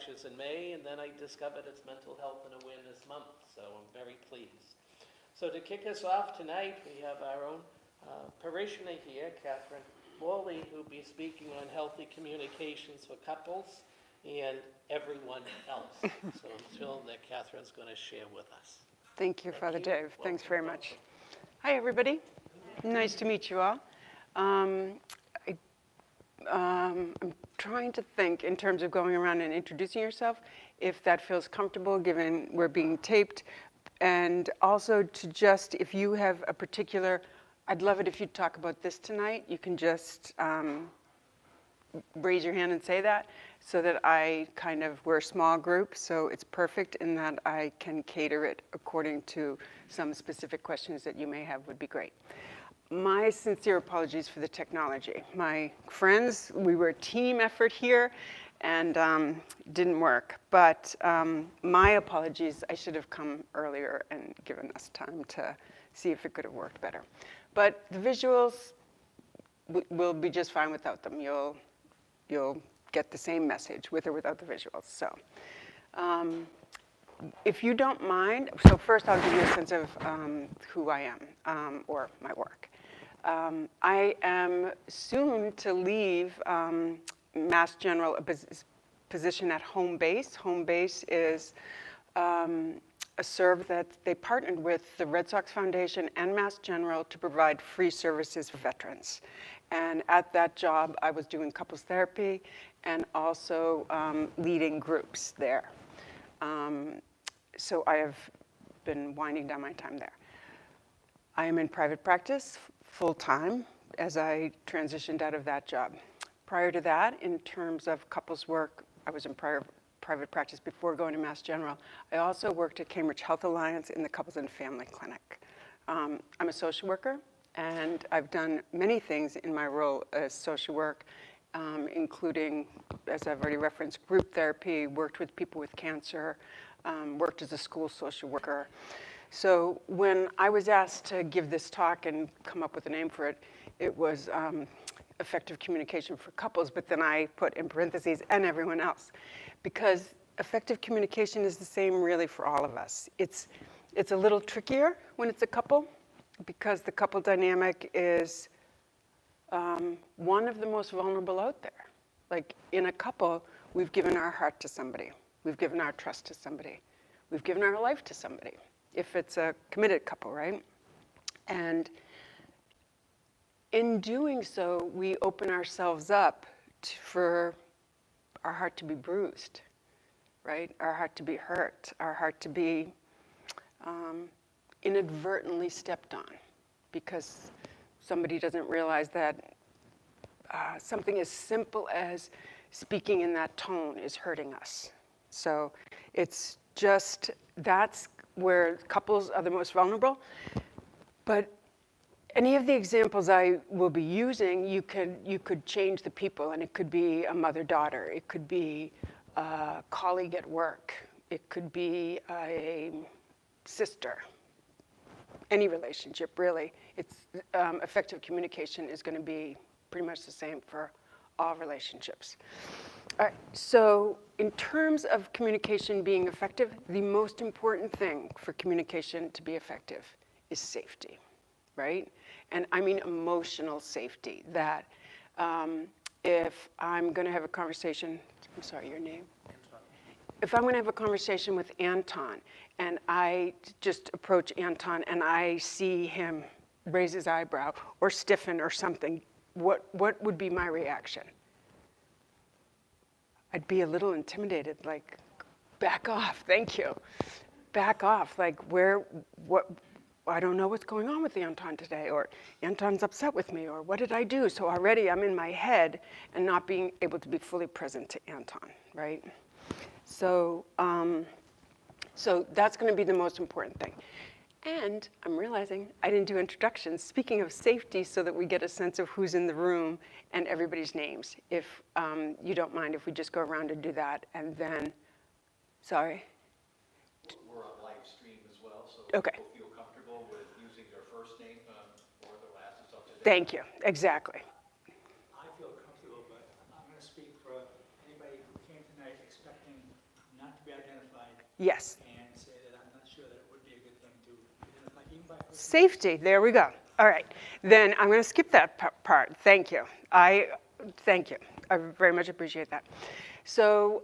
lectures in May, and then I discovered it's Mental Health and Awareness Month, so I'm very pleased. So to kick us off tonight, we have our own parishioner here, Catherine Morley, who will be speaking on healthy communications for couples and everyone else. So I'm thrilled that Catherine's going to share with us. Thank you, Father Dave. Thanks very much. Welcome. Hi, everybody. Nice to meet you all. I'm trying to think in terms of going around and introducing yourself, if that feels comfortable, given we're being taped. And also to just, if you have a particular, I'd love it if you'd talk about this tonight. You can just raise your hand and say that, so that we're a small group, so it's perfect in that I can cater it according to some specific questions that you may have would be great. My sincere apologies for the technology. My friends, we were a team effort here, and didn't work. But my apologies, I should have come earlier and given us time to see if it could have worked better. But the visuals, we'll be just fine without them. You'll get the same message with or without the visuals. So if you don't mind, so first I'll give you a sense of who I am or my work. I am soon to leave Mass General, a position at Home Base. Home Base is a serve that they partnered with the Red Sox Foundation and Mass General to provide free services for veterans. And at that job, I was doing couples therapy and also leading groups there. So I have been winding down my time there. I am in private practice full-time as I transitioned out of that job. Prior to that, in terms of couples work, I was in private practice before going to Mass General. I also worked at Cambridge Health Alliance in the Couples and Family Clinic. I'm a social worker, and I've done many things in my role as social work, including, as I've already referenced, group therapy, worked with people with cancer, worked as a school social worker. So when I was asked to give this talk and come up with a name for it, it was effective communication for couples, but then I put in parentheses, and everyone else. Because effective communication is the same really for all of us. It's a little trickier when it's a couple, because the couple dynamic is one of the most vulnerable out there. Like in a couple, we've given our heart to somebody. We've given our trust to somebody. We've given our life to somebody, if it's a committed couple, right? And in doing so, we open ourselves up for our heart to be bruised, right? Our heart to be hurt, our heart to be inadvertently stepped on because somebody doesn't realize that something as simple as speaking in that tone is hurting us. So it's just, that's where couples are the most vulnerable. But any of the examples I will be using, you could change the people, and it could be a mother-daughter, it could be a colleague at work, it could be a sister, any relationship really. It's effective communication is going to be pretty much the same for all relationships. All right, so in terms of communication being effective, the most important thing for communication to be effective is safety, right? And I mean emotional safety, that if I'm going to have a conversation, I'm sorry, your name? Anton. If I'm going to have a conversation with Anton, and I just approach Anton and I see him raise his eyebrow or stiffen or something, what would be my reaction? I'd be a little intimidated, like, back off, thank you. Back off, like, I don't know what's going on with Anton today, or Anton's upset with me, or what did I do? So already I'm in my head and not being able to be fully present to Anton, right? So, so that's going to be the most important thing. And I'm realizing I didn't do introductions. Speaking of safety, so that we get a sense of who's in the room and everybody's names. If you don't mind if we just go around and do that, and then, sorry? We're on live stream as well, so okay. People feel comfortable with using their first name or their last. It's up to them. Thank you, exactly. I feel comfortable, but I'm going to speak for anybody who came tonight expecting identified Yes. and say that I'm not sure that it would be a good thing to identify even by person. Safety, there we go. All right, then I'm going to skip that part. Thank you. Thank you. I very much appreciate that. So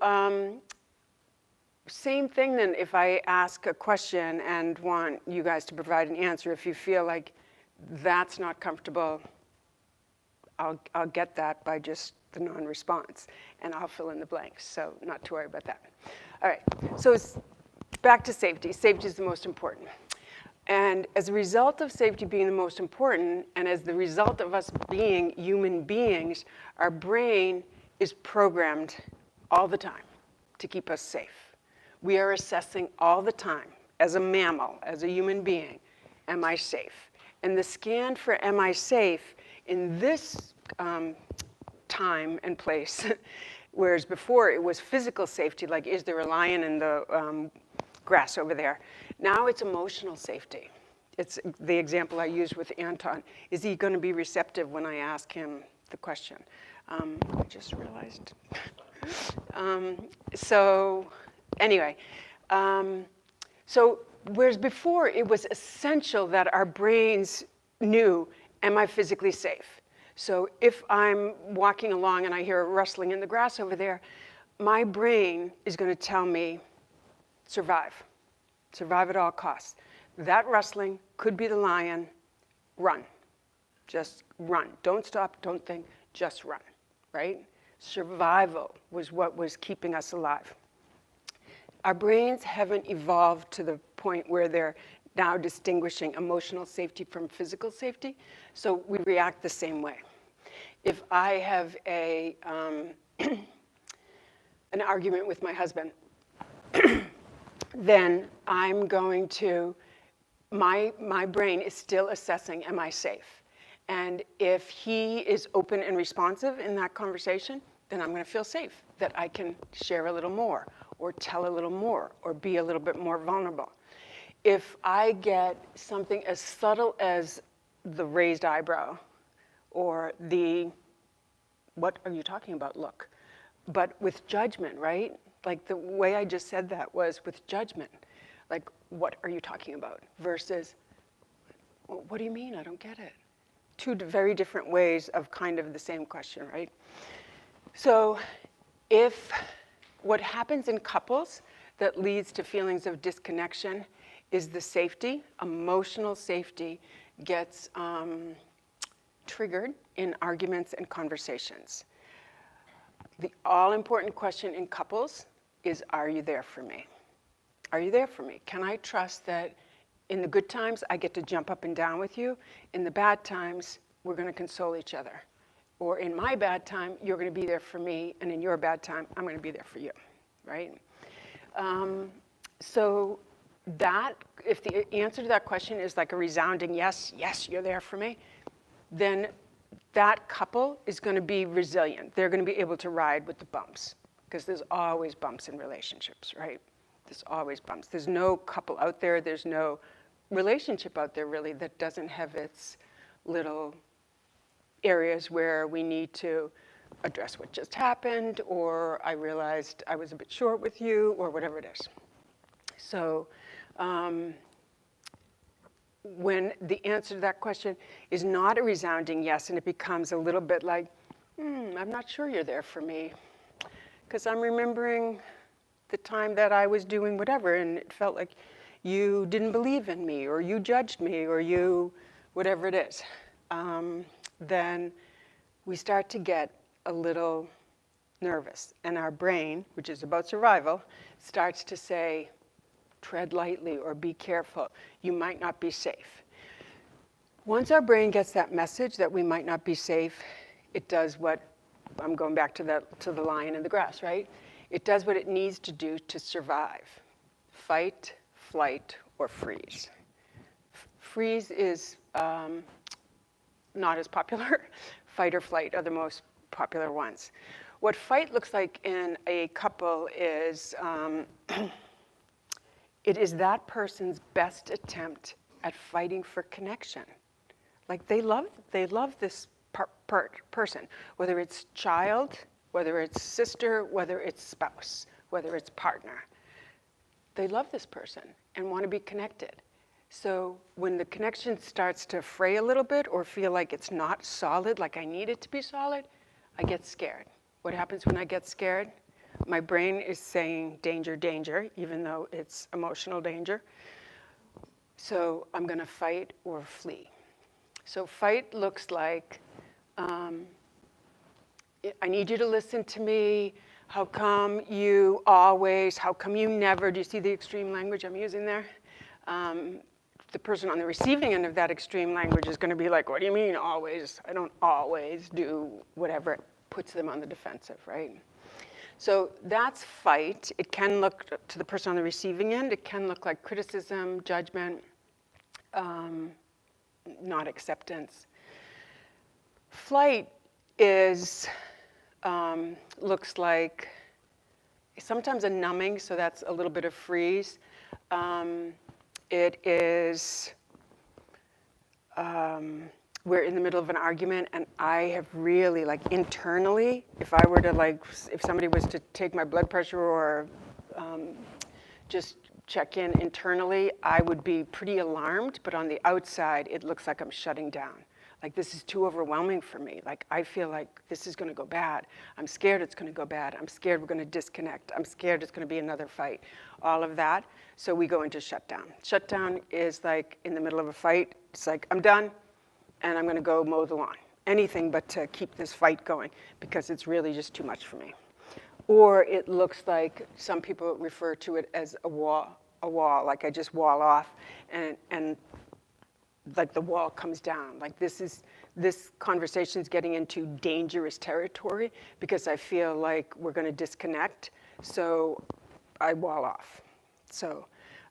same thing then if I ask a question and want you guys to provide an answer. If you feel like that's not comfortable, I'll get that by just the non-response, and I'll fill in the blanks, so not to worry about that. All right, so it's back to safety. Safety is the most important. And as a result of safety being the most important, and as the result of us being human beings, our brain is programmed all the time to keep us safe. We are assessing all the time, as a mammal, as a human being, am I safe? And the scan for am I safe in this time and place, whereas before it was physical safety, like is there a lion in the grass over there? Now it's emotional safety. It's the example I used with Anton. Is he going to be receptive when I ask him the question? I just realized. So anyway, so whereas before it was essential that our brains knew, am I physically safe? So if I'm walking along and I hear a rustling in the grass over there, my brain is going to tell me, survive. Survive at all costs. That rustling could be the lion. Run. Just run. Don't stop, don't think, just run, right? Survival was what was keeping us alive. Our brains haven't evolved to the point where they're now distinguishing emotional safety from physical safety, so we react the same way. If I have an argument with my husband, then I'm going to, my brain is still assessing, am I safe? And if he is open and responsive in that conversation, then I'm going to feel safe, that I can share a little more, or tell a little more, or be a little bit more vulnerable. If I get something as subtle as the raised eyebrow, or the, what are you talking about, look, but with judgment, right? Like the way I just said that was with judgment. Like, what are you talking about? Versus, well, what do you mean? I don't get it. Two very different ways of kind of the same question, right? So if what happens in couples that leads to feelings of disconnection is the safety, emotional safety gets triggered in arguments and conversations. The all-important question in couples is, are you there for me? Are you there for me? Can I trust that in the good times, I get to jump up and down with you? In the bad times, we're going to console each other. Or in my bad time, you're going to be there for me, and in your bad time, I'm going to be there for you, right? So that, if the answer to that question is like a resounding yes, yes, you're there for me, then that couple is going to be resilient. They're going to be able to ride with the bumps, because there's always bumps in relationships, right? There's always bumps. There's no couple out there, there's no relationship out there really that doesn't have its little areas where we need to address what just happened, or I realized I was a bit short with you, or whatever it is. So when the answer to that question is not a resounding yes, and it becomes a little bit like, I'm not sure you're there for me, because I'm remembering the time that I was doing whatever, and it felt like you didn't believe in me, or you judged me, or you, whatever it is, then we start to get a little nervous. And our brain, which is about survival, starts to say, tread lightly or be careful. You might not be safe. Once our brain gets that message that we might not be safe, it does what, I'm going back to the lion in the grass, right? It does what it needs to do to survive. Fight, flight, or freeze. Freeze is not as popular. Fight or flight are the most popular ones. What fight looks like in a couple is it is that person's best attempt at fighting for connection. Like they love this person, whether it's child, whether it's sister, whether it's spouse, whether it's partner. they love this person and want to be connected. So when the connection starts to fray a little bit or feel like it's not solid, like I need it to be solid, I get scared. What happens when I get scared? My brain is saying danger, danger, even though it's emotional danger. So I'm going to fight or flee. So fight looks like, I need you to listen to me. How come you always, how come you never? Do you see the extreme language I'm using there? The person on the receiving end of that extreme language is going to be like, what do you mean always? I don't always do whatever. It puts them on the defensive, right? So that's fight. It can look, to the person on the receiving end, it can look like criticism, judgment, not acceptance. Flight is, looks like sometimes a numbing, so that's a little bit of freeze. It is, we're in the middle of an argument and I have really, like internally, if I were to like, if somebody was to take my blood pressure or just check in internally, I would be pretty alarmed, but on the outside, it looks like I'm shutting down. Like this is too overwhelming for me. Like I feel like this is gonna go bad. I'm scared it's gonna go bad. I'm scared we're gonna disconnect. I'm scared it's gonna be another fight. All of that, so we go into shutdown. Shutdown is like in the middle of a fight, it's like I'm done and I'm gonna go mow the lawn. Anything but to keep this fight going because it's really just too much for me. Or it looks like some people refer to it as a wall, like I just wall off and like the wall comes down. Like this conversation is getting into dangerous territory because I feel like we're going to disconnect, so I wall off. So,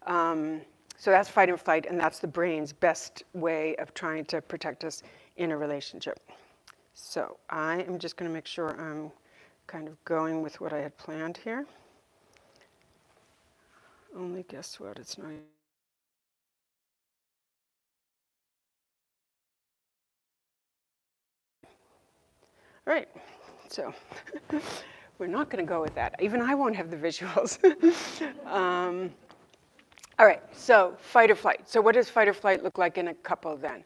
so that's fight and flight, and that's the brain's best way of trying to protect us in a relationship. So I am just going to make sure I'm kind of going with what I had planned here. Only guess what? It's not. All right, so we're not going to go with that. Even I won't have the visuals. All right, so fight or flight. So what does fight or flight look like in a couple then?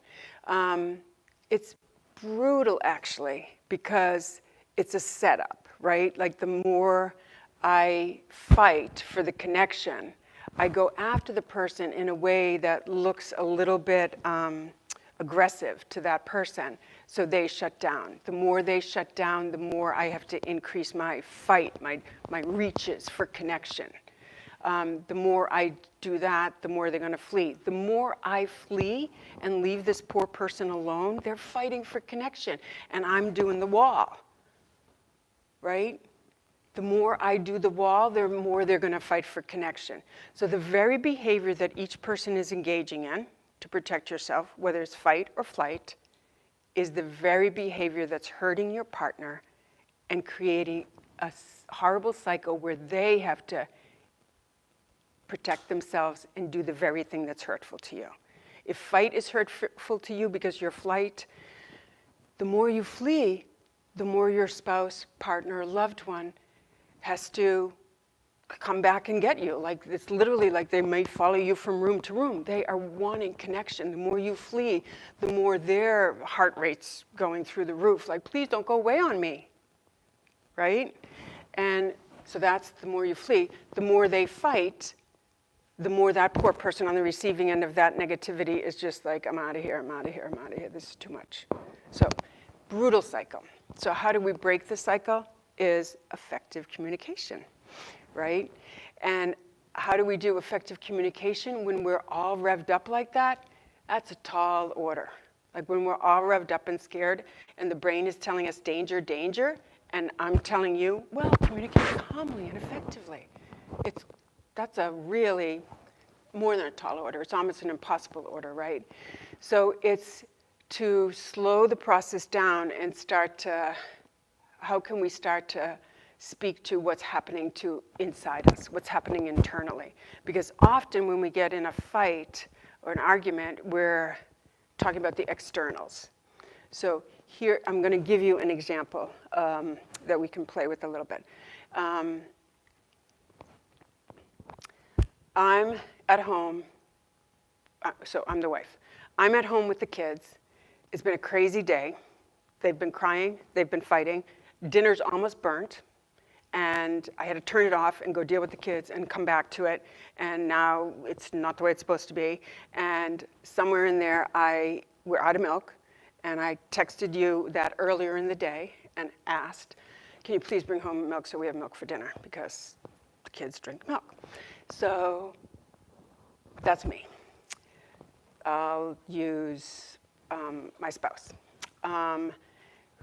It's brutal, actually, because it's a setup, right? Like the more I fight for the connection, I go after the person in a way that looks a little bit aggressive to that person, so they shut down. The more they shut down, the more I have to increase my fight, my reaches for connection. The more I do that, the more they're gonna flee. The more I flee and leave this poor person alone, they're fighting for connection, and I'm doing the wall, right? The more I do the wall, the more they're gonna fight for connection. So the very behavior that each person is engaging in to protect yourself, whether it's fight or flight, is the very behavior that's hurting your partner and creating a horrible cycle where they have to protect themselves and do the very thing that's hurtful to you. If fight is hurtful to you because you're flight, the more you flee, the more your spouse, partner, loved one has to come back and get you. Like it's literally like they may follow you from room to room. They are wanting connection. The more you flee, the more their heart rate's going through the roof. Like, please don't go away on me, right? And so that's the more you flee. The more they fight, the more that poor person on the receiving end of that negativity is just like, I'm out of here, I'm out of here, I'm out of here. This is too much. So brutal cycle. So how do we break the cycle? Is effective communication. Right? And how do we do effective communication when we're all revved up like that? That's a tall order. Like when we're all revved up and scared and the brain is telling us danger, danger, and I'm telling you, well, communicate calmly and effectively. That's a really more than a tall order. It's almost an impossible order, right? So it's to slow the process down and start to, how can we start to speak to what's happening to inside us, what's happening internally. Because often when we get in a fight or an argument, we're talking about the externals. So here, I'm gonna give you an example that we can play with a little bit. I'm at home, so I'm the wife. I'm at home with the kids. It's been a crazy day. They've been crying, they've been fighting. Dinner's almost burnt, and I had to turn it off and go deal with the kids and come back to it, and now it's not the way it's supposed to be. And somewhere in there, we're out of milk, and I texted you that earlier in the day and asked, can you please bring home milk so we have milk for dinner, because the kids drink milk. So that's me. I'll use my spouse.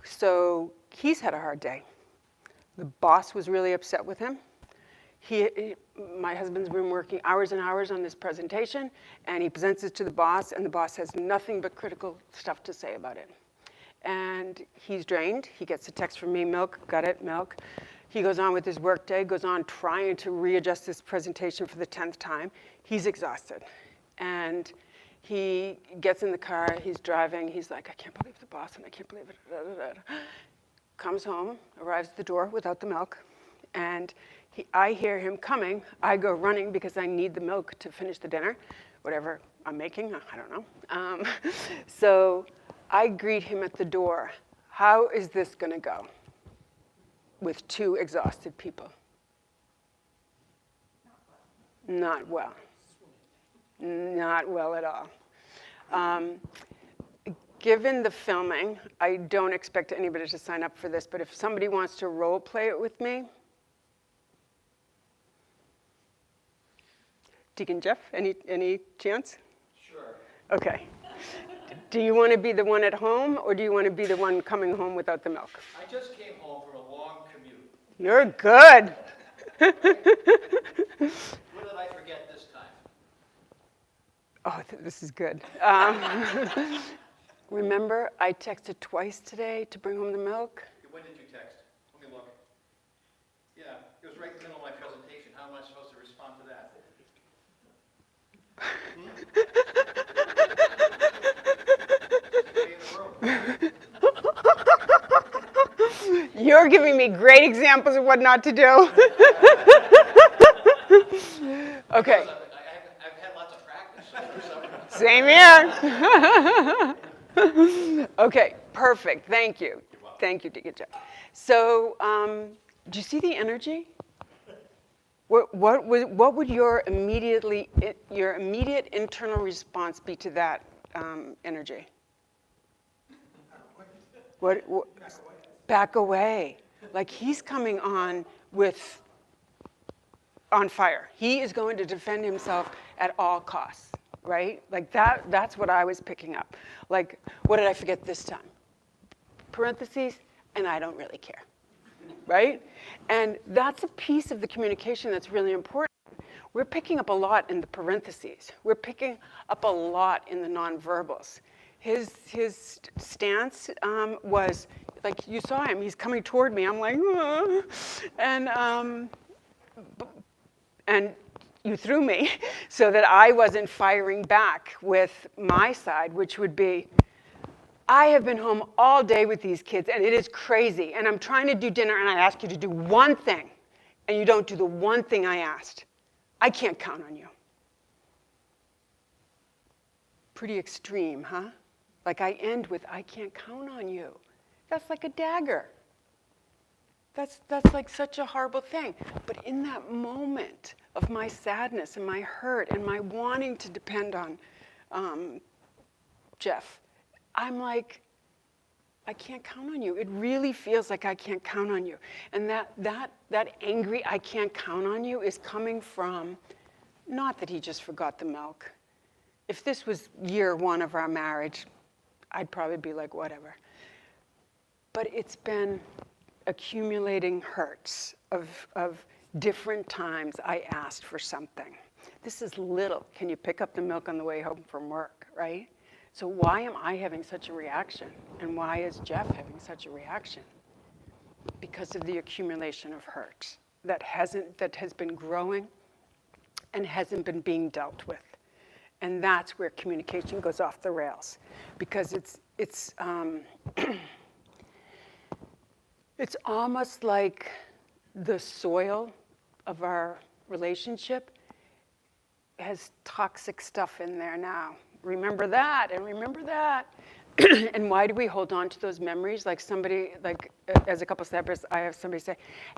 So he's had a hard day. The boss was really upset with him. My husband's been working hours and hours on this presentation, and he presents it to the boss, and the boss has nothing but critical stuff to say about it. And he's drained. He gets a text from me, milk, got it, milk. He goes on with his work day, goes on trying to readjust this presentation for the 10th time. He's exhausted. And he gets in the car, he's driving, he's like, I can't believe the boss, and I can't believe it, da, da, da. Comes home, arrives at the door without the milk, and I hear him coming. I go running because I need the milk to finish the dinner, whatever I'm making, I don't know. So I greet him at the door. How is this gonna go with two exhausted people? Not well. Not well at all. Given the filming, I don't expect anybody to sign up for this, but if somebody wants to role play it with me. Deacon Jeff, any chance? Sure. Okay. Do you want to be the one at home, or do you want to be the one coming home without the milk? I just came home from a long commute. You're good. What did I forget this time? Oh, this is good. Remember, I texted twice today to bring home the milk? When did you text? Let me look. Yeah, it was right in the middle of my presentation. How am I supposed to respond to that? Stay in the room. You're giving me great examples of what not to do. Okay. I've had lots of practice. So. Same here. Okay, perfect. Thank you. Thank you, Deacon Jeff. So, do you see the energy? What would your immediate internal response be to that energy? What? Back away. Like he's coming on on fire. He is going to defend himself at all costs, right? Like that's what I was picking up. Like, what did I forget this time? Parentheses, and I don't really care, right? And that's a piece of the communication that's really important. We're picking up a lot in the parentheses. We're picking up a lot in the nonverbals. His stance was, like you saw him, he's coming toward me. I'm like, ah. And you threw me so that I wasn't firing back with my side, which would be, I have been home all day with these kids, and it is crazy, and I'm trying to do dinner, and I ask you to do one thing, and you don't do the one thing I asked. I can't count on you. Pretty extreme, huh? Like I end with, I can't count on you. That's like a dagger. That's like such a horrible thing. But in that moment of my sadness and my hurt and my wanting to depend on Jeff, I'm like, I can't count on you. It really feels like I can't count on you. And that angry I can't count on you is coming from, not that he just forgot the milk. If this was year one of our marriage, I'd probably be like, whatever. But it's been accumulating hurts of different times I asked for something. This is little. Can you pick up the milk on the way home from work, right? So why am I having such a reaction? And why is Jeff having such a reaction? Because of the accumulation of hurt that has been growing and hasn't been being dealt with. And that's where communication goes off the rails, because it's almost like the soil of our relationship has toxic stuff in there now. Remember that and remember that. And why do we hold on to those memories? Like somebody, like as a couples therapist, I have somebody say,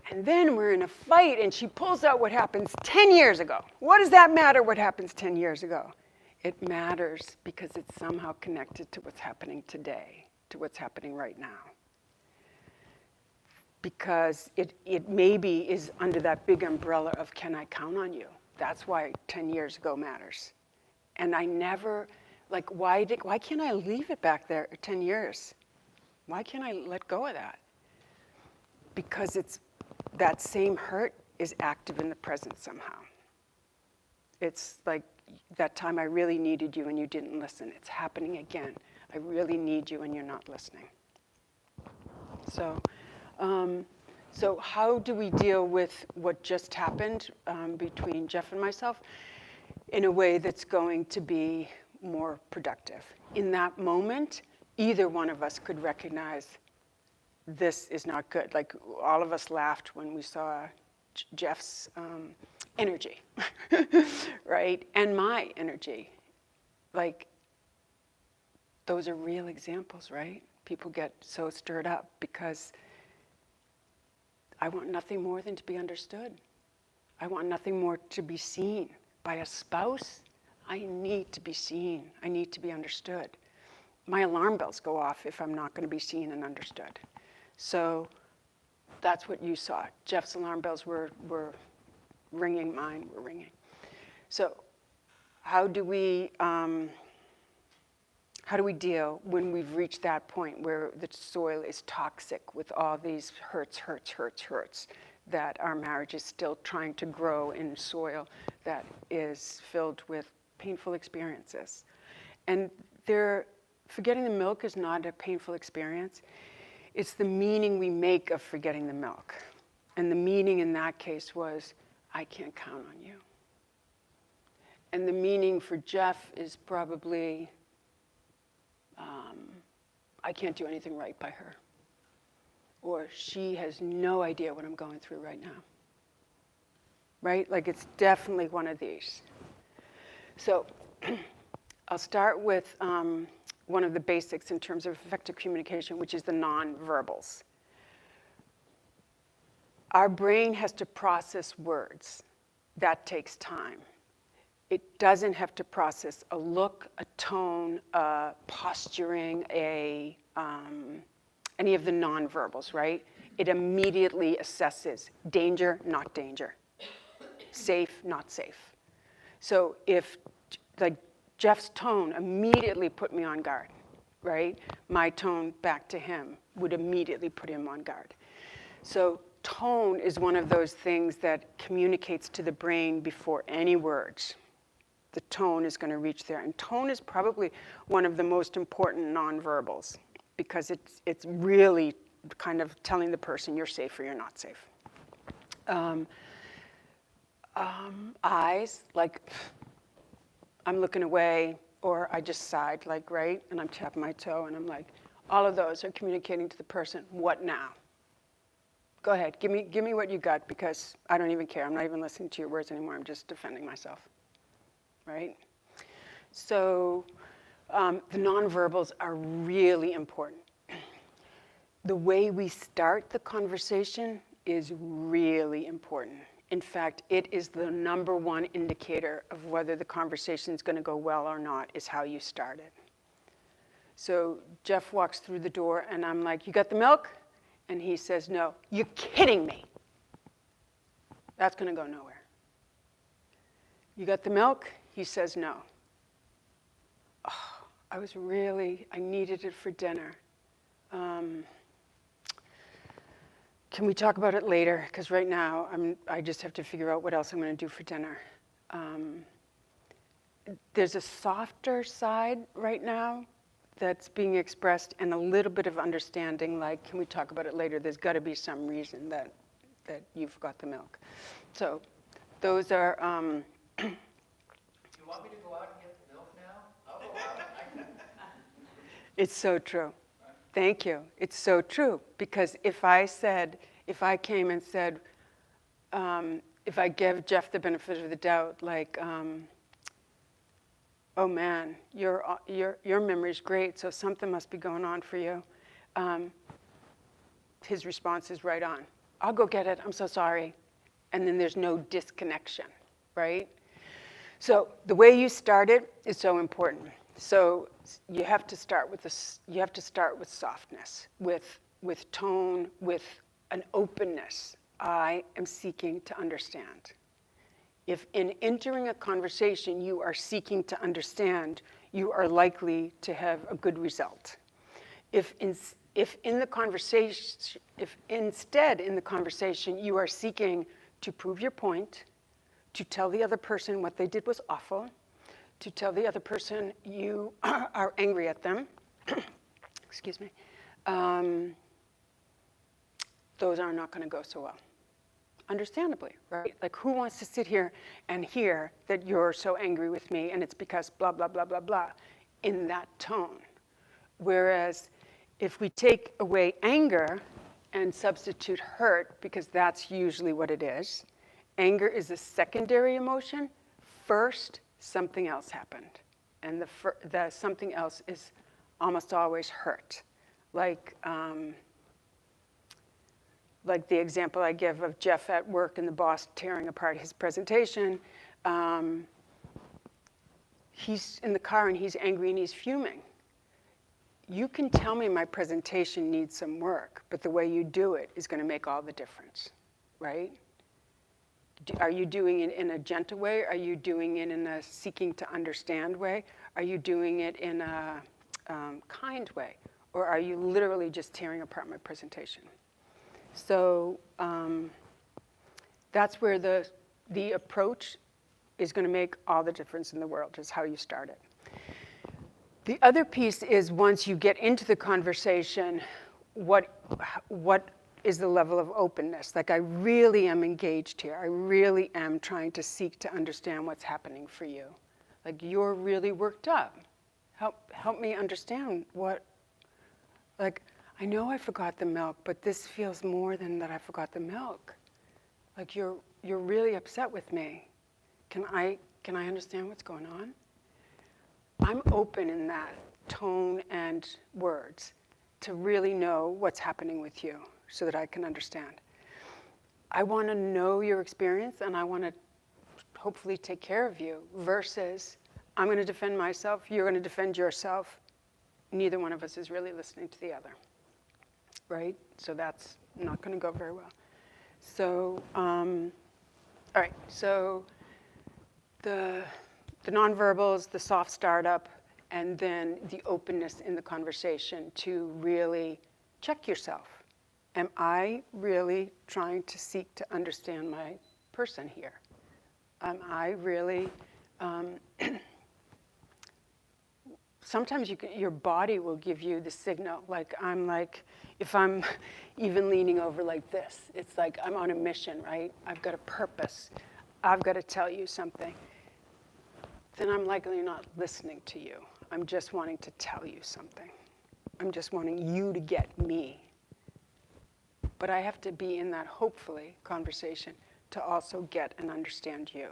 and then we're in a fight and she pulls out what happens 10 years ago. What does that matter what happens 10 years ago? It matters because it's somehow connected to what's happening today, to what's happening right now. Because it maybe is under that big umbrella of can I count on you? That's why 10 years ago matters. And I never, like, why can't I leave it back there 10 years? Why can't I let go of that? Because it's, that same hurt is active in the present somehow. It's like that time I really needed you and you didn't listen. It's happening again. I really need you and you're not listening. So how do we deal with what just happened between Jeff and myself in a way that's going to be more productive? In that moment, either one of us could recognize this is not good. Like all of us laughed when we saw Jeff's energy, right? And my energy. Like, those are real examples, right? People get so stirred up because I want nothing more than to be understood. I want nothing more to be seen. By a spouse, I need to be seen. I need to be understood. My alarm bells go off if I'm not going to be seen and understood. So that's what you saw. Jeff's alarm bells were ringing, mine were ringing. So how do we deal when we've reached that point where the soil is toxic with all these hurts, that our marriage is still trying to grow in soil that is filled with painful experiences? And forgetting the milk is not a painful experience. It's the meaning we make of forgetting the milk. And the meaning in that case was, I can't count on you. And the meaning for Jeff is probably, I can't do anything right by her. Or she has no idea what I'm going through right now. Right? Like it's definitely one of these. So I'll start with one of the basics in terms of effective communication, which is the nonverbals. Our brain has to process words. That takes time. It doesn't have to process a look, a tone, posturing, any of the nonverbals, right? It immediately assesses danger, not danger, safe, not safe. So if, like, Jeff's tone immediately put me on guard, right? My tone back to him would immediately put him on guard. So tone is one of those things that communicates to the brain before any words. The tone is going to reach there. And tone is probably one of the most important nonverbals because it's really kind of telling the person you're safe or you're not safe. Eyes, like I'm looking away, or I just sighed, like, right? And I'm tapping my toe, and I'm like, all of those are communicating to the person, what now? Go ahead, give me what you got, because I don't even care. I'm not even listening to your words anymore. I'm just defending myself, right? So the nonverbals are really important. The way we start the conversation is really important. In fact, it is the number one indicator of whether the conversation is going to go well or not, is how you start it. So Jeff walks through the door, and I'm like, you got the milk? And he says, no. You're kidding me. That's going to go nowhere. You got the milk? He says, no. Oh, I needed it for dinner. Can we talk about it later? Because right now, I just have to figure out what else I'm going to do for dinner. There's a softer side right now that's being expressed, and a little bit of understanding, like, can we talk about it later? There's got to be some reason that you've got the milk. So those are... You want me to go out and get the milk now? I'll go out. It's so true. Thank you. It's so true. Because if I came and said, if I gave Jeff the benefit of the doubt, like, oh man, your memory's great, so something must be going on for you. His response is right on. I'll go get it, I'm so sorry. And then there's no disconnection, right? So the way you start it is so important. So you have to start with you have to start with softness, with tone, with an openness. I am seeking to understand. If in entering a conversation you are seeking to understand, you are likely to have a good result. If instead in the conversation you are seeking to prove your point, to tell the other person what they did was awful, to tell the other person you are angry at them, excuse me, those are not going to go so well. Understandably, right? Like, who wants to sit here and hear that you're so angry with me and it's because blah, blah, blah, blah, blah, in that tone? Whereas if we take away anger and substitute hurt, because that's usually what it is, anger is a secondary emotion. First, something else happened. And the something else is almost always hurt. Like the example I give of Jeff at work and the boss tearing apart his presentation. He's in the car and he's angry and he's fuming. You can tell me my presentation needs some work, but the way you do it is going to make all the difference, right? Are you doing it in a gentle way? Are you doing it in a seeking to understand way? Are you doing it in a kind way? Or are you literally just tearing apart my presentation? So that's where the approach is going to make all the difference in the world, is how you start it. The other piece is, once you get into the conversation, what is the level of openness? Like, I really am engaged here. I really am trying to seek to understand what's happening for you. Like, you're really worked up. Help me understand what, like, I know I forgot the milk, but this feels more than that I forgot the milk. Like, you're really upset with me. Can I understand what's going on? I'm open in that tone and words to really know what's happening with you so that I can understand. I want to know your experience and I want to hopefully take care of you, versus I'm going to defend myself, you're going to defend yourself. Neither one of us is really listening to the other, right? So that's not going to go very well. So, all right, so the nonverbals, the soft startup, and then the openness in the conversation to really check yourself. Am I really trying to seek to understand my person here? Am I really, sometimes your body will give you the signal. Like, if I'm even leaning over like this, it's like I'm on a mission, right? I've got a purpose. I've got to tell you something. Then I'm likely not listening to you. I'm just wanting to tell you something. I'm just wanting you to get me. But I have to be in that, hopefully, conversation to also get and understand you.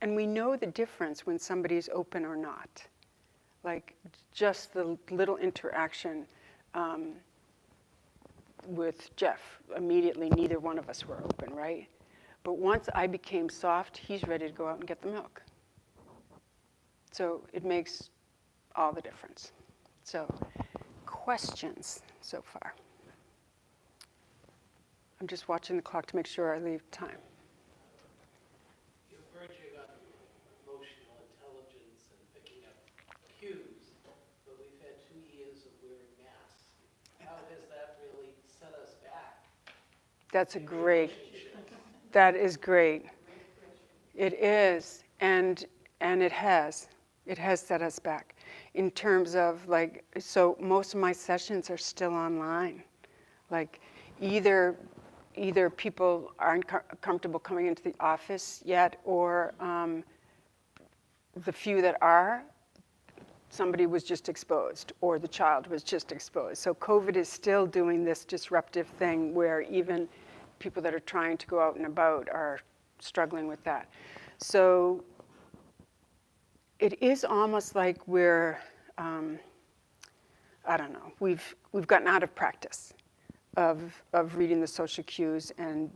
And we know the difference when somebody's open or not. Like, just the little interaction with Jeff, immediately neither one of us were open, right? But once I became soft, he's ready to go out and get the milk. So it makes all the difference. So, questions so far? I'm just watching the clock to make sure I leave time. You're verging on emotional intelligence and picking up cues, but we've had 2 years of wearing masks. How has that really set us back? That's that is great. It is, and it has set us back in terms of, like, so most of my sessions are still online. Like, either people aren't comfortable coming into the office yet, or the few that are, somebody was just exposed, or the child was just exposed. So COVID is still doing this disruptive thing where even people that are trying to go out and about are struggling with that. So it is almost like we're, I don't know, we've gotten out of practice of reading the social cues and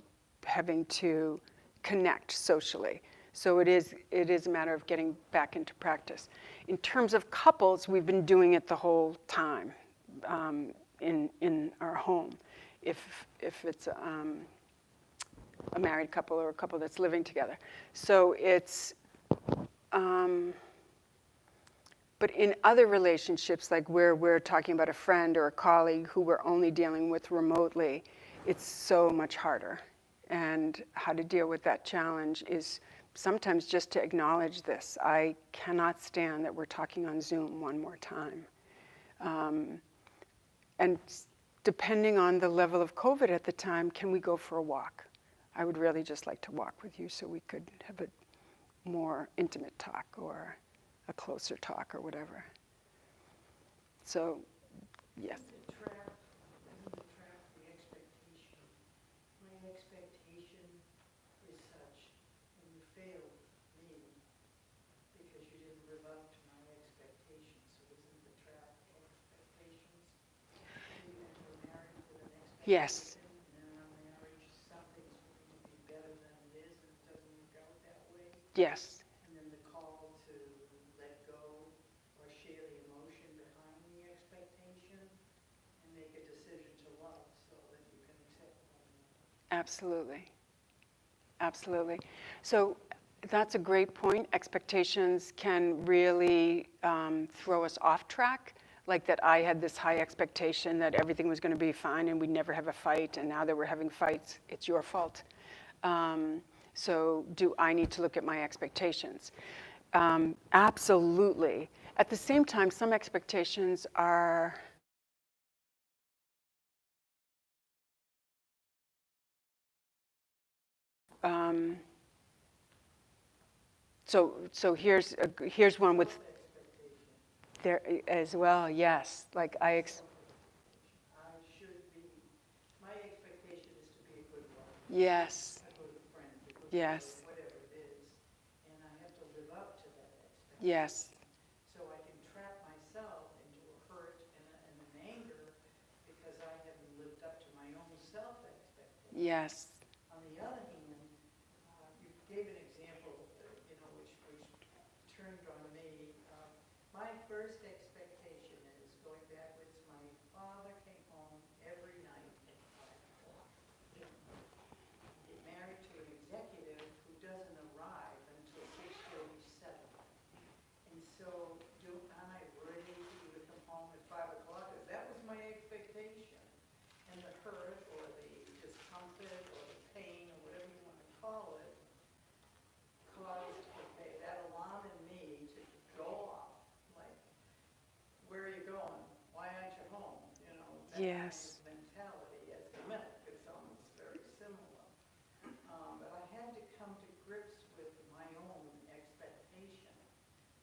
having to connect socially. So it is a matter of getting back into practice. In terms of couples, we've been doing it the whole time in our home. If it's a married couple or a couple that's living together. So it's, but in other relationships, like where we're talking about a friend or a colleague who we're only dealing with remotely, it's so much harder. And how to deal with that challenge is sometimes just to acknowledge this. I cannot stand that we're talking on Zoom one more time. And depending on the level of COVID at the time, can we go for a walk? I would really just like to walk with you so we could have a more intimate talk or a closer talk or whatever. So, yes. Isn't the trap the expectation? My expectation is such, and you failed me because you didn't live up to my expectations. So isn't the trap expectations? You enter marriage with an expectation. Yes. And in our marriage, something's going to be better than it is, and it doesn't work out that way. Yes. And then the call to let go or share the emotion behind the expectation and make a decision to love so that you can accept one another. Absolutely. Absolutely. So that's a great point. Expectations can really throw us off track. Like that I had this high expectation that everything was going to be fine and we'd never have a fight, and now that we're having fights, it's your fault. So do I need to look at my expectations? Absolutely. At the same time, some expectations are so here's one with there as well. Yes, like I should be, my expectation is to be a good wife, yes, a good friend, a good yes, mother, whatever it is, and I have to live up to that expectation. yes, So I can trap myself into a hurt and an anger because I haven't lived up to my own self-expectation. yes, On the other hand, you gave an example, which turned on me. My first expectation is going backwards. My father came home every night at 5 o'clock. Get married to an executive who doesn't arrive until 6:37. And so, am I ready for you to come home at 5 o'clock? That was my expectation. And the hurt or the discomfort or the pain or whatever you want to call it caused, that alarm in me to go off. Like, where are you going? Why aren't you home? That yes, kind of mentality at the minute. It sounds very similar. But I had to come to grips with my own expectation,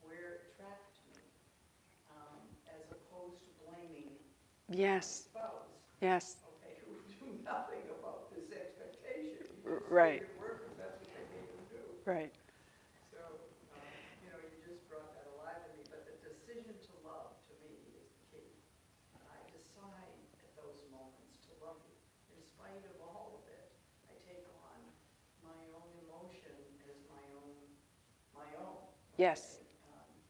where it trapped me, as opposed to blaming yes, spouse. yes, Okay, who do nothing about this expectation. right. Make it work because that's what they made them do. right, So, you just brought that alive to me. But the decision to love, to me, is the key. I decide at those moments to love you. In spite of all of it, I take on my own emotion as my own. yes,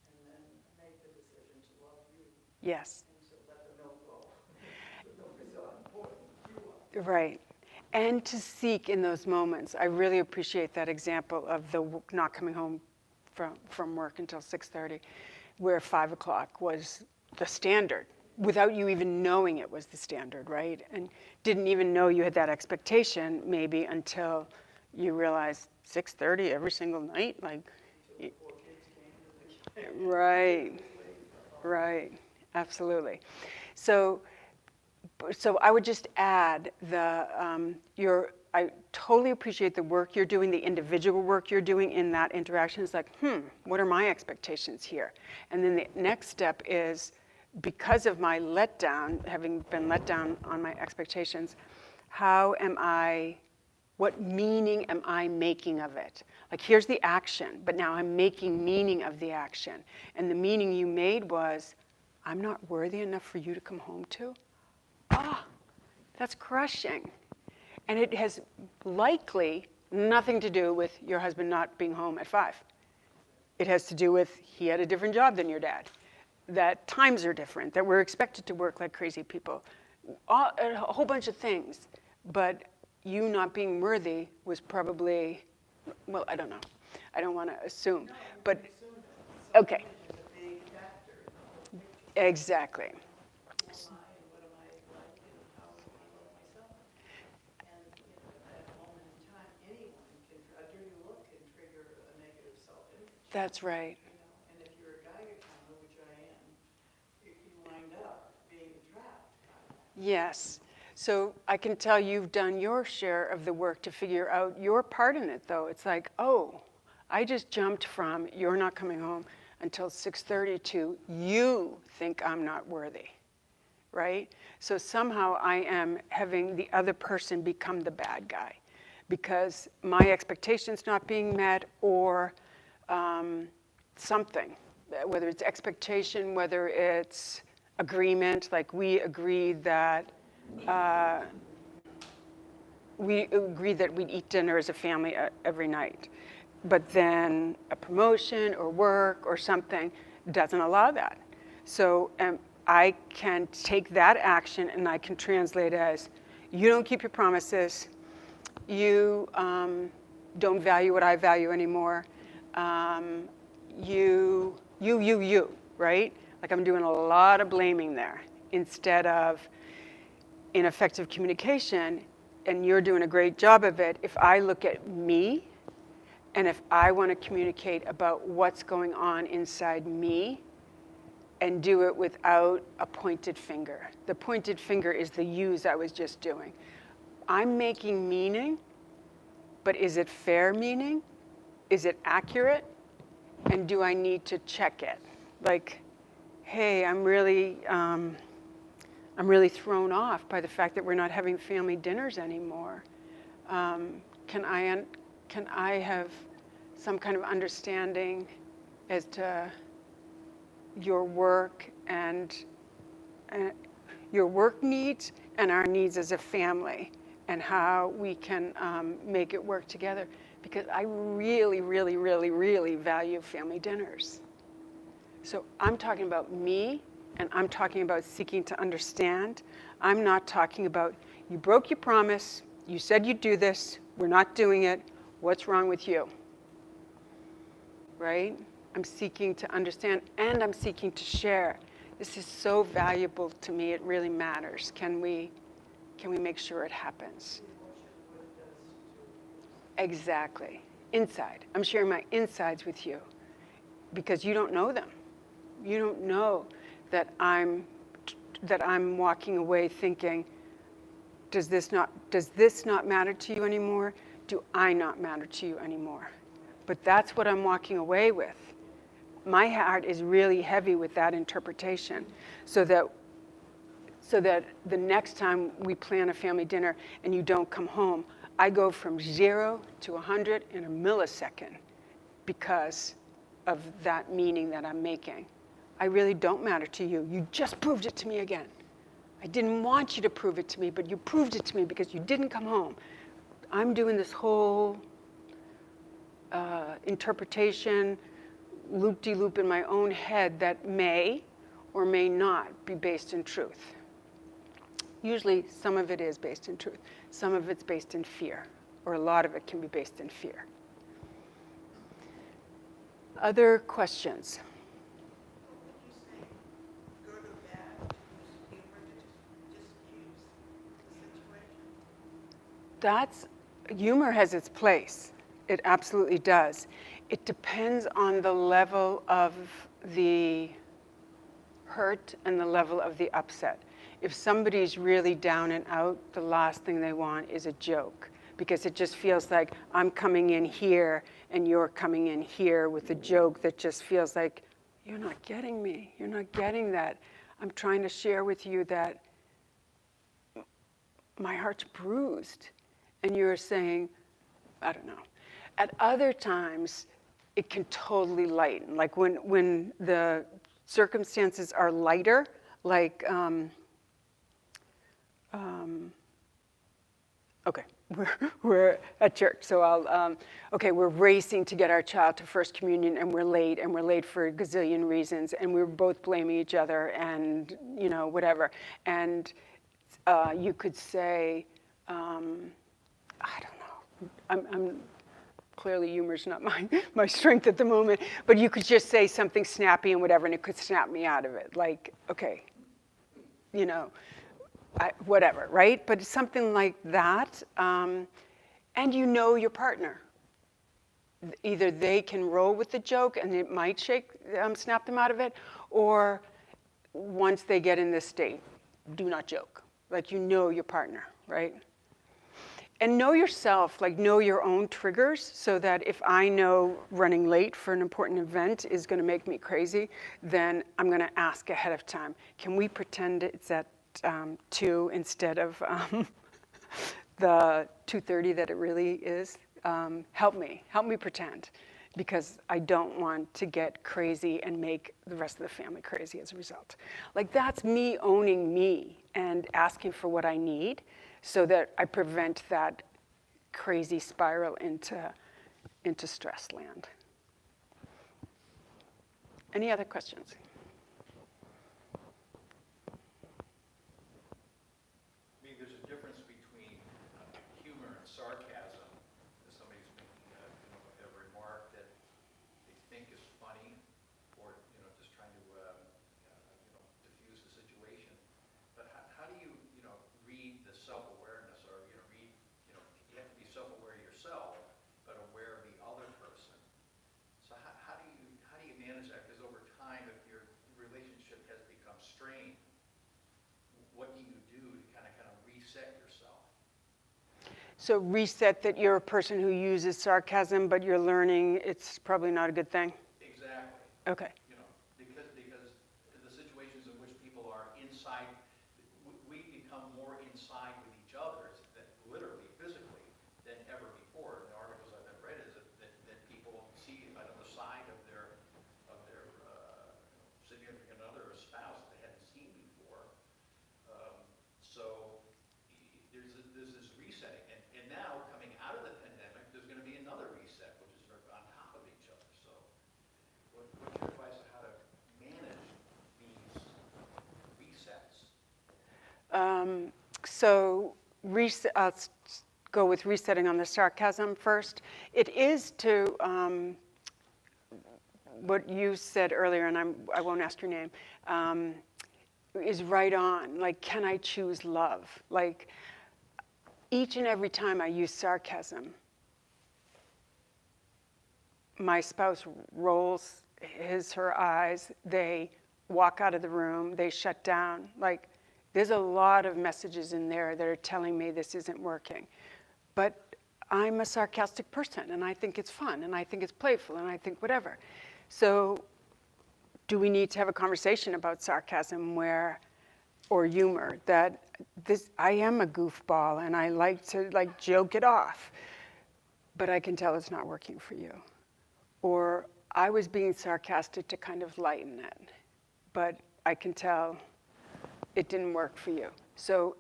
And then make the decision to love you yes, and to let the milk go. The milk is not important. You are. right. And to seek in those moments. I really appreciate that example of the not coming home from work until 6:30, where 5 o'clock was the standard, without you even knowing it was the standard, right? And didn't even know you had that expectation maybe until you realized 6:30 every single night, like, right, right, absolutely. So I would just add I totally appreciate the work you're doing, the individual work you're doing in that interaction. It's like, what are my expectations here? And then the next step is, because of my letdown, having been let down on my expectations, What meaning am I making of it? Like, here's the action, but now I'm making meaning of the action. And the meaning you made was, I'm not worthy enough for you to come home to? Ah, that's crushing. And it has likely nothing to do with your husband not being home at 5. It has to do with he had a different job than your dad, that times are different, that we're expected to work like crazy people, a whole bunch of things. But you not being worthy was probably, well, I don't know. I don't want to assume. But, okay. Is a big factor in the whole picture. Exactly. Who am I and what am I like and how do I love myself? And, at a moment in time, anyone a dirty look can trigger a negative self-image. That's right. And if you're a Geiger counter, which I am, you wind up being trapped by that. Yes. So I can tell you've done your share of the work to figure out your part in it, though. It's like, oh, I just jumped from you're not coming home until 6:30 to you think I'm not worthy, right? So somehow I am having the other person become the bad guy because my expectation's not being met or something, whether it's expectation, whether it's agreement, like we agreed that we'd eat dinner as a family every night. But then a promotion or work or something doesn't allow that. So I can take that action and I can translate as, you don't keep your promises, you don't value what I value anymore, you, right? Like I'm doing a lot of blaming there instead of ineffective communication, and you're doing a great job of it. If I look at me, and if I want to communicate about what's going on inside me, and do it without a pointed finger. The pointed finger is the use I was just doing. I'm making meaning, but is it fair meaning? Is it accurate? And do I need to check it? Like, hey, I'm really thrown off by the fact that we're not having family dinners anymore. Can I have some kind of understanding as to your work and your work needs and our needs as a family and how we can make it work together? Because I really, really, really, really value family dinners. So I'm talking about me, and I'm talking about seeking to understand. I'm not talking about, you broke your promise, you said you'd do this, we're not doing it, what's wrong with you? Right? I'm seeking to understand, and I'm seeking to share. This is so valuable to me, it really matters. Can we make sure it happens? Exactly. Inside. I'm sharing my insides with you because you don't know them. You don't know that I'm walking away thinking, does this not matter to you anymore? Do I not matter to you anymore? But that's what I'm walking away with. My heart is really heavy with that interpretation, so that the next time we plan a family dinner and you don't come home, I go from 0 to 100 in a millisecond because of that meaning that I'm making. I really don't matter to you. You just proved it to me again. I didn't want you to prove it to me, but you proved it to me because you didn't come home. I'm doing this whole interpretation, loop-de-loop in my own head that may or may not be based in truth. Usually some of it is based in truth. Some of it's based in fear, or a lot of it can be based in fear. Other questions? What would you say? Good or bad to use humor to diffuse the situation? Humor has its place. It absolutely does. It depends on the level of the hurt and the level of the upset. If somebody's really down and out, the last thing they want is a joke, because it just feels like I'm coming in here and you're coming in here with a joke that just feels like, you're not getting me. You're not getting that. I'm trying to share with you that my heart's bruised and you're saying, I don't know. At other times, it can totally lighten. Like when the circumstances are lighter, like, okay, we're at church, so okay, we're racing to get our child to First Communion, and we're late for a gazillion reasons, and we're both blaming each other, and, you know, whatever. And you could say, I don't know, I'm clearly humor's not my strength at the moment, but you could just say something snappy and whatever, and it could snap me out of it. Like, okay, you know, whatever, right? But it's something like that. And you know your partner. Either they can roll with the joke and it might snap them out of it, or once they get in this state, do not joke. Like, you know your partner, right? And know yourself, like know your own triggers, so that if I know running late for an important event is going to make me crazy, then I'm going to ask ahead of time, can we pretend it's at 2 instead of the 2:30 that it really is? Help me pretend, because I don't want to get crazy and make the rest of the family crazy as a result. Like, that's me owning me and asking for what I need, so that I prevent that crazy spiral into stress land. Any other questions? I mean, there's a difference between humor and sarcasm. If somebody's making a remark that they think is funny, or just trying to diffuse the situation. But how do you read the self-awareness, or read you have to be self-aware yourself, but aware of the other person. So how do you manage that? Because over time, if your relationship has become strained, what do you do to kind of reset yourself? So reset that you're a person who uses sarcasm, but you're learning it's probably not a good thing? Exactly. Okay. Because the situations in which people are inside, we become more inside with each other, that literally, physically, than ever before. The articles I've read is that people see another side of their significant other or spouse that they hadn't seen before. So there's this resetting, and now coming out of the pandemic, there's going to be another reset, which is sort of on top of each other. So what's your advice on how to manage these resets? So let's go with resetting on the sarcasm first. It is to what you said earlier, and I won't ask your name, is right on. Like, can I choose love? Like, each and every time I use sarcasm, my spouse rolls her eyes, they walk out of the room, they shut down. Like, there's a lot of messages in there that are telling me this isn't working. But I'm a sarcastic person, and I think it's fun, and I think it's playful, and I think whatever. So do we need to have a conversation about sarcasm or humor, that I am a goofball, and I like to joke it off, but I can tell it's not working for you. Or I was being sarcastic to kind of lighten it, but I can tell it didn't work for you. So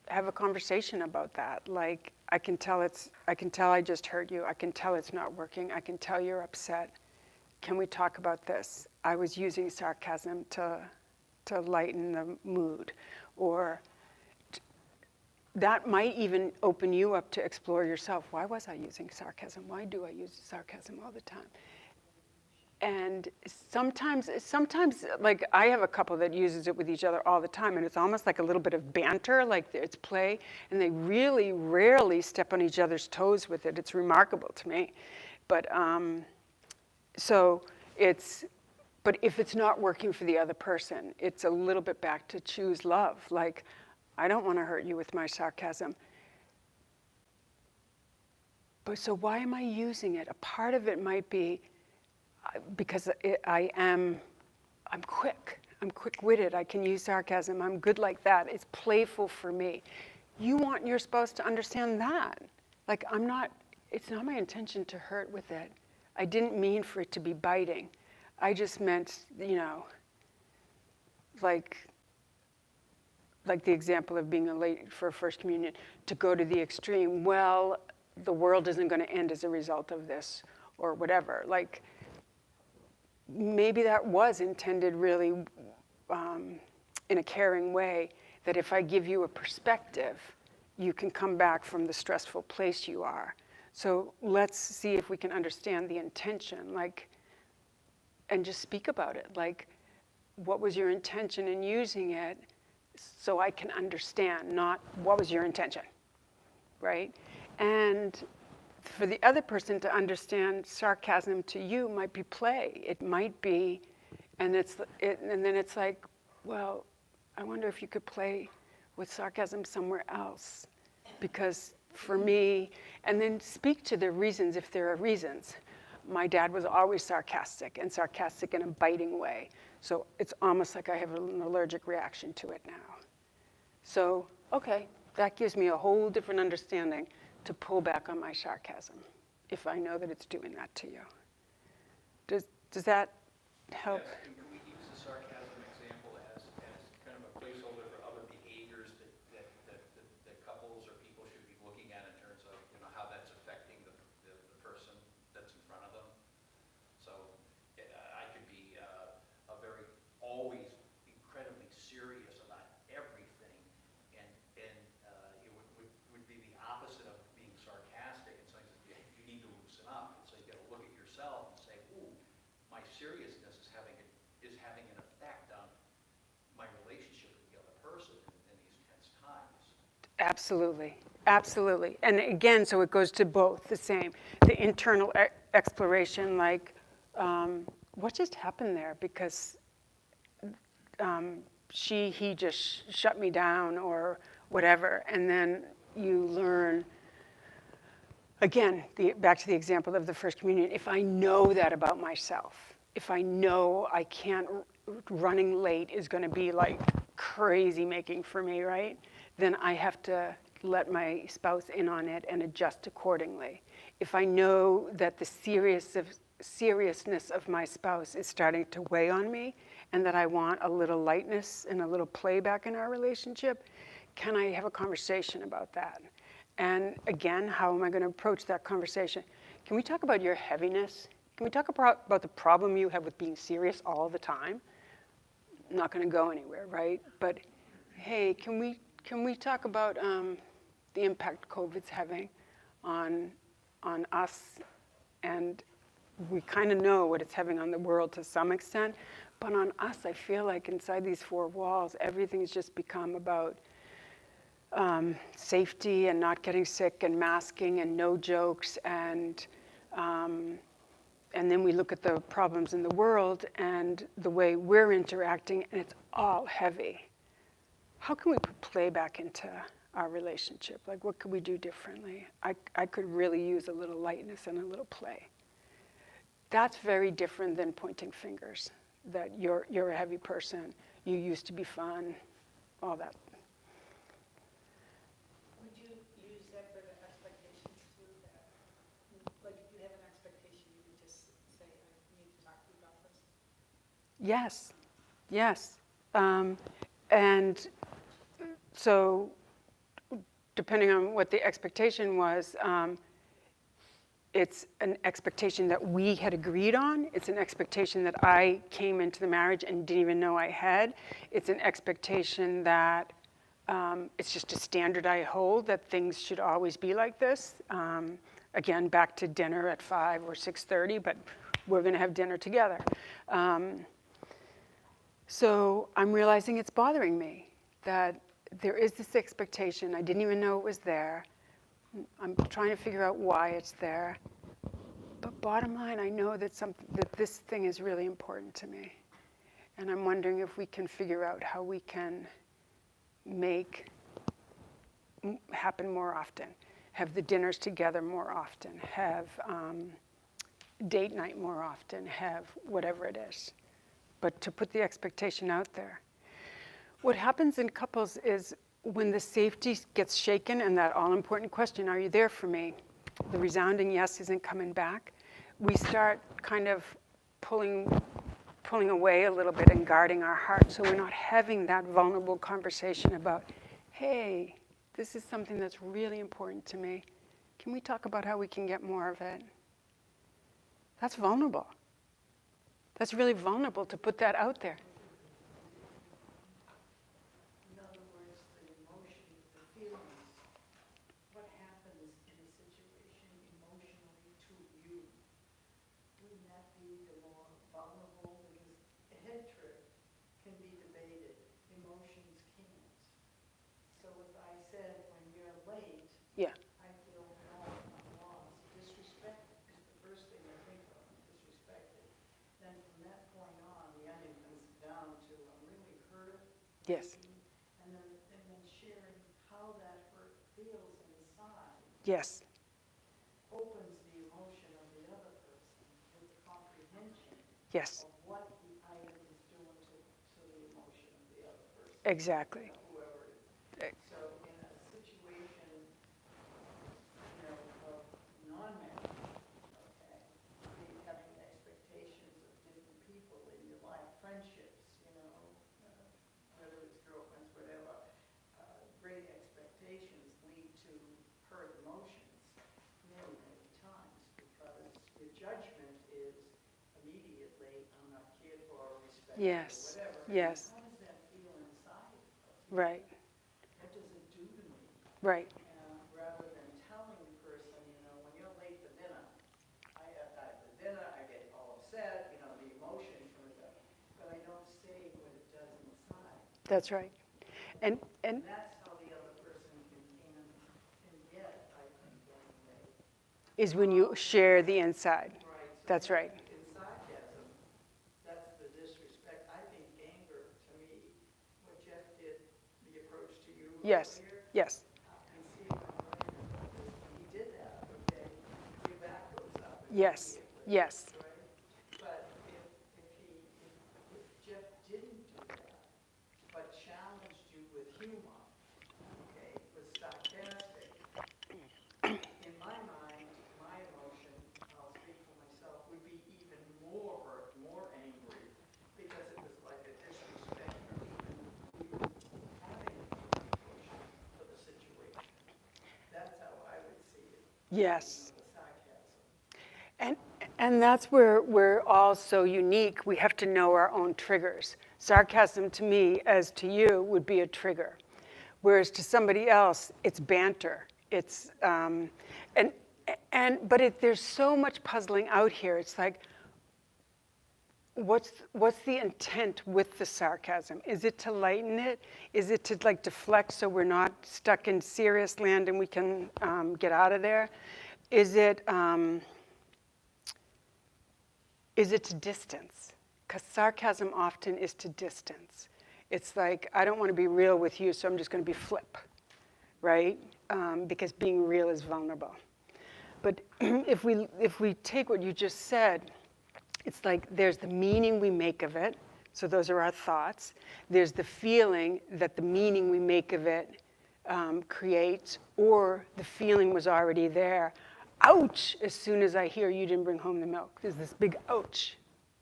have a conversation about that. Like, I can tell I just hurt you. I can tell it's not working. I can tell you're upset. Can we talk about this? I was using sarcasm to lighten the mood. Or that might even open you up to explore yourself. Why was I using sarcasm? Why do I use sarcasm all the time? And sometimes, like, I have a couple that uses it with each other all the time, and it's almost like a little bit of banter, like it's play, and they really rarely step on each other's toes with it. It's remarkable to me. But but if it's not working for the other person, it's a little bit back to choose love. Like, I don't want to hurt you with my sarcasm. But so why am I using it? A part of it might be because I'm quick. I'm quick-witted. I can use sarcasm. I'm good like that. It's playful for me. you want your spouse to understand that. Like, it's not my intention to hurt with it. I didn't mean for it to be biting. I just meant, like the example of being late for First Communion, to go to the extreme. Well, the world isn't going to end as a result of this, or whatever. Like, maybe that was intended really in a caring way, that if I give you a perspective, you can come back from the stressful place you are. So let's see if we can understand the intention, like, and just speak about it. Like, what was your intention in using it, so I can understand, not what was your intention, right? And for the other person to understand, sarcasm to you might be play. It might be, and then it's like, well, I wonder if you could play with sarcasm somewhere else. Because for me, and then speak to the reasons if there are reasons. My dad was always sarcastic in a biting way. So it's almost like I have an allergic reaction to it now. So, okay, that gives me a whole different understanding to pull back on my sarcasm, if I know that it's doing that to you. Does that help? Yes, and can we use the sarcasm example as kind of a placeholder for other behaviors that couples or people should be looking at in terms of, how that's affecting the person that's in front of them? So I could be always incredibly serious about everything, and it would be the opposite of being sarcastic. And so you need to loosen up. And so you got to look at yourself and say, ooh, my seriousness is having an effect on my relationship with the other person in these tense times. Absolutely, absolutely. And again, so it goes to both, the same. The internal exploration, like, what just happened there? Because he just shut me down or whatever. And then you learn, again, back to the example of the First Communion, if I know that about myself, if I know I can't, running late is going to be like crazy making for me, right? Then I have to let my spouse in on it and adjust accordingly. If I know that the seriousness of my spouse is starting to weigh on me, and that I want a little lightness and a little playback in our relationship, can I have a conversation about that? And again, how am I going to approach that conversation? Can we talk about your heaviness? Can we talk about the problem you have with being serious all the time? I'm not going to go anywhere, right? But hey, can we talk about the impact COVID's having on us? And we kind of know what it's having on the world to some extent, but on us, I feel like inside these four walls, everything's just become about safety and not getting sick and masking and no jokes, and then we look at the problems in the world and the way we're interacting, and it's all heavy. How can we put play back into our relationship? Like, what could we do differently? I could really use a little lightness and a little play. That's very different than pointing fingers, that you're a heavy person, you used to be fun, all that. Would you use that for the expectations too? That, like, if you have an expectation, you would just say, I need to talk to you about this? Yes, yes. And so, depending on what the expectation was, it's an expectation that we had agreed on. It's an expectation that I came into the marriage and didn't even know I had. It's an expectation that it's just a standard I hold, that things should always be like this. Again, back to dinner at 5 or 6:30, but we're going to have dinner together. So I'm realizing it's bothering me, that there is this expectation. I didn't even know it was there. I'm trying to figure out why it's there. But bottom line, I know that this thing is really important to me. And I'm wondering if we can figure out how we can make happen more often. Have the dinners together more often. Have date night more often. Have whatever it is. But to put the expectation out there. What happens in couples is when the safety gets shaken and that all-important question, are you there for me? The resounding yes isn't coming back. We start kind of pulling away a little bit and guarding our heart so we're not having that vulnerable conversation about, hey, this is something that's really important to me. Can we talk about how we can get more of it? That's vulnerable. That's really vulnerable to put that out there. In other words, the emotion, the feelings, what happens in a situation emotionally to you? Wouldn't that be the more vulnerable? Because a head trip can be debated, emotions can't. So if I said, when you're late, Yeah. I feel no, I'm lost. Disrespect is the first thing I think of, disrespected. Then from that point on, the onion comes down to, I'm really hurt. Yes. And then sharing how that hurt feels inside Yes. opens the emotion of the other person with the comprehension Yes. of what the item is doing to the emotion of the other person. Exactly. Whoever it is. So in a situation, of non-marriage, okay, having expectations of different people in your life, friendships, whether it's girlfriends, whatever, great expectations lead to hurt emotions many, many times because your judgment is immediately, I'm not cared for or respected Yes. or whatever. Yes. How does that feel inside of you? Right. What does it do to me? Right. Rather than telling the person, when you're late for dinner, I get all upset, the emotion comes up, but I don't say what it does inside. That's right. And And that's how the other person can get, I think, anyway. is when you share the inside. Right. So That's right. in sarcasm, that's the disrespect. I think anger, to me, what Jeff did, the approach to you Yes. earlier, Yes. and see it when he did that, okay, your back goes up. Yes. immediately, Yes. right? But if Jeff didn't do that, but challenged you with humor, okay, was sarcastic, in my mind, my emotion, I'll speak for myself, would be even more hurt, more angry, because it was like a disrespect or even having emotion for the situation. That's how I would see it. Yes. The sarcasm. And that's where we're all so unique. We have to know our own triggers. Sarcasm to me, as to you, would be a trigger. Whereas to somebody else, it's banter. It's, there's so much puzzling out here. It's like, what's the intent with the sarcasm? Is it to lighten it? Is it to deflect so we're not stuck in serious land and we can get out of there? Is it to distance? Because sarcasm often is to distance. It's like, I don't want to be real with you, so I'm just going to be flip, right? Because being real is vulnerable. But if we take what you just said, it's like there's the meaning we make of it. So those are our thoughts. There's the feeling that the meaning we make of it creates, or the feeling was already there. Ouch, as soon as I hear you didn't bring home the milk. There's this big ouch,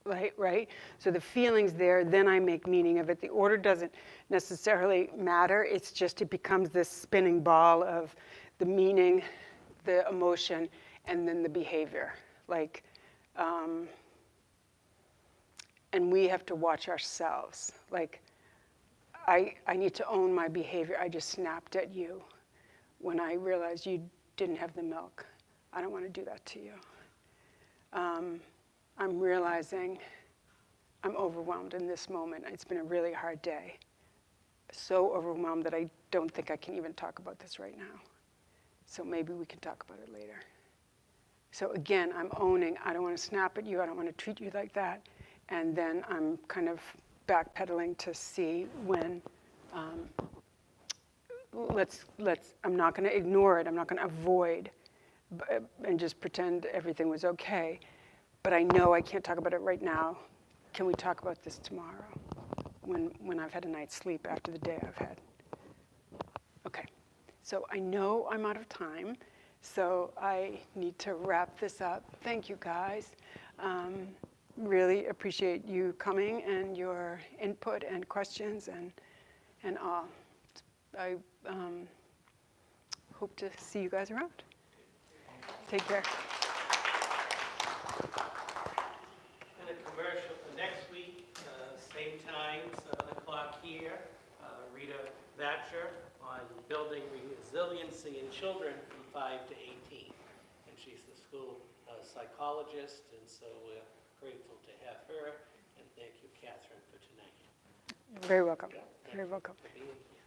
right? So the feeling's there, then I make meaning of it. The order doesn't necessarily matter. It's just, it becomes this spinning ball of the meaning, the emotion, and then the behavior. And we have to watch ourselves. I need to own my behavior. I just snapped at you when I realized you didn't have the milk. I don't want to do that to you. I'm realizing I'm overwhelmed in this moment. It's been a really hard day. So overwhelmed that I don't think I can even talk about this right now. So maybe we can talk about it later. So again, I'm owning, I don't want to snap at you, I don't want to treat you like that. And then I'm kind of backpedaling to see when, I'm not going to ignore it, I'm not going to avoid and just pretend everything was okay. But I know I can't talk about it right now. Can we talk about this tomorrow? When I've had a night's sleep after the day I've had. So I know I'm out of time, so I need to wrap this up. Thank you, guys. Really appreciate you coming and your input and questions and all. I hope to see you guys around. Take care. And a commercial for next week, same time, 7 o'clock here. Rita Thatcher on building resiliency in children from 5 to 18. And she's the school psychologist, and so we're grateful to have her. And thank you, Catherine, for tonight. Very welcome. Thank Very you welcome. for being here.